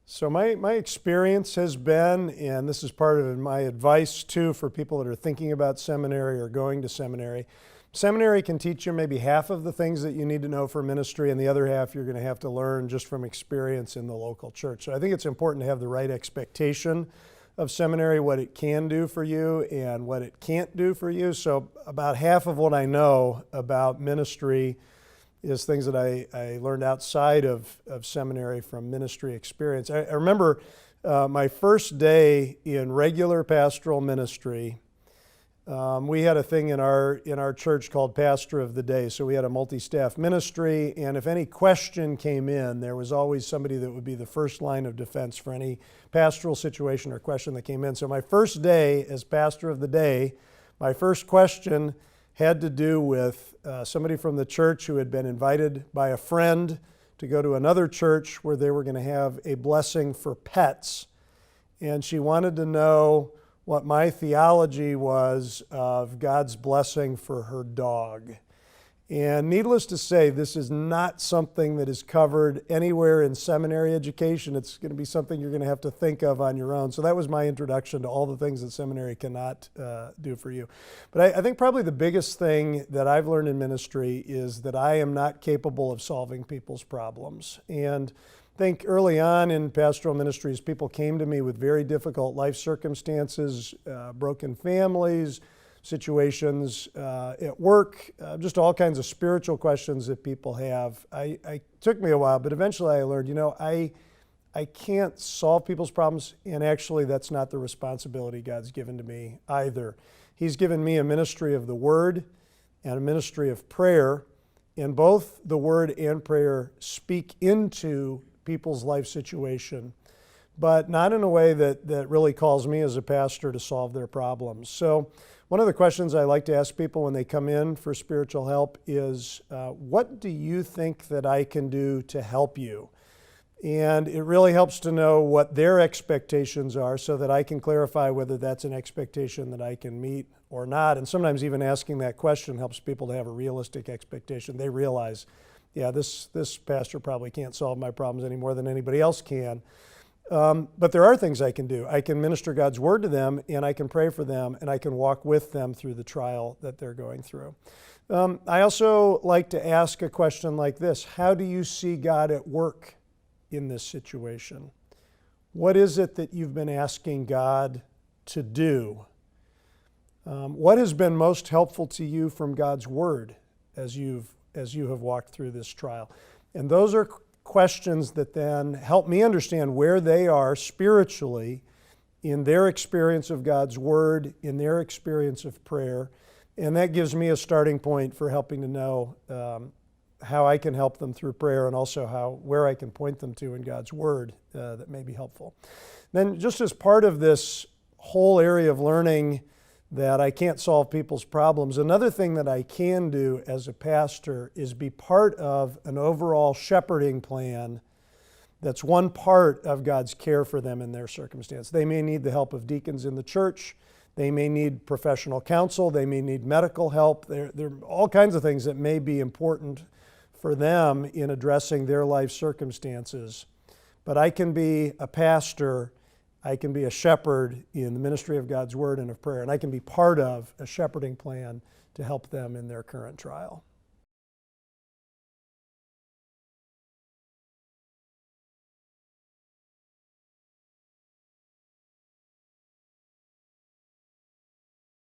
So my experience has been, and this is part of my advice too for people that are thinking about seminary or going to seminary, seminary can teach you maybe half of the things that you need to know for ministry, and the other half you're going to have to learn just from experience in the local church. So I think it's important to have the right expectation of seminary, what it can do for you and what it can't do for you. So about half of what I know about ministry is things that I learned outside of seminary from ministry experience. I remember my first day in regular pastoral ministry. We had a thing in our church called Pastor of the Day. So we had a multi-staff ministry, and if any question came in, there was always somebody that would be the first line of defense for any pastoral situation or question that came in. So my first day as Pastor of the Day, my first question had to do with somebody from the church who had been invited by a friend to go to another church where they were going to have a blessing for pets. And she wanted to know what my theology was of God's blessing for her dog. And needless to say, this is not something that is covered anywhere in seminary education. It's going to be something you're going to have to think of on your own. So that was my introduction to all the things that seminary cannot do for you. But I think probably the biggest thing that I've learned in ministry is that I am not capable of solving people's problems. And I think early on in pastoral ministries, people came to me with very difficult life circumstances, broken families, situations at work, just all kinds of spiritual questions that people have. It took me a while, but eventually I learned, I can't solve people's problems, and actually that's not the responsibility God's given to me either. He's given me a ministry of the Word and a ministry of prayer, and both the Word and prayer speak into people's life situation, but not in a way that really calls me as a pastor to solve their problems. So one of the questions I like to ask people when they come in for spiritual help is, what do you think that I can do to help you? And it really helps to know what their expectations are so that I can clarify whether that's an expectation that I can meet or not. And sometimes even asking that question helps people to have a realistic expectation. They realize, yeah, this pastor probably can't solve my problems any more than anybody else can. But there are things I can do. I can minister God's Word to them, and I can pray for them, and I can walk with them through the trial that they're going through. I also like to ask a question like this: how do you see God at work in this situation? What is it that you've been asking God to do? What has been most helpful to you from God's Word as you have walked through this trial? And those are questions that then help me understand where they are spiritually in their experience of God's Word, in their experience of prayer. And that gives me a starting point for helping to know how I can help them through prayer, and also where I can point them to in God's Word that may be helpful. Then just as part of this whole area of learning that I can't solve people's problems, another thing that I can do as a pastor is be part of an overall shepherding plan that's one part of God's care for them in their circumstance. They may need the help of deacons in the church. They may need professional counsel. They may need medical help. There are all kinds of things that may be important for them in addressing their life circumstances. But I can be a pastor, I can be a shepherd in the ministry of God's Word and of prayer, and I can be part of a shepherding plan to help them in their current trial.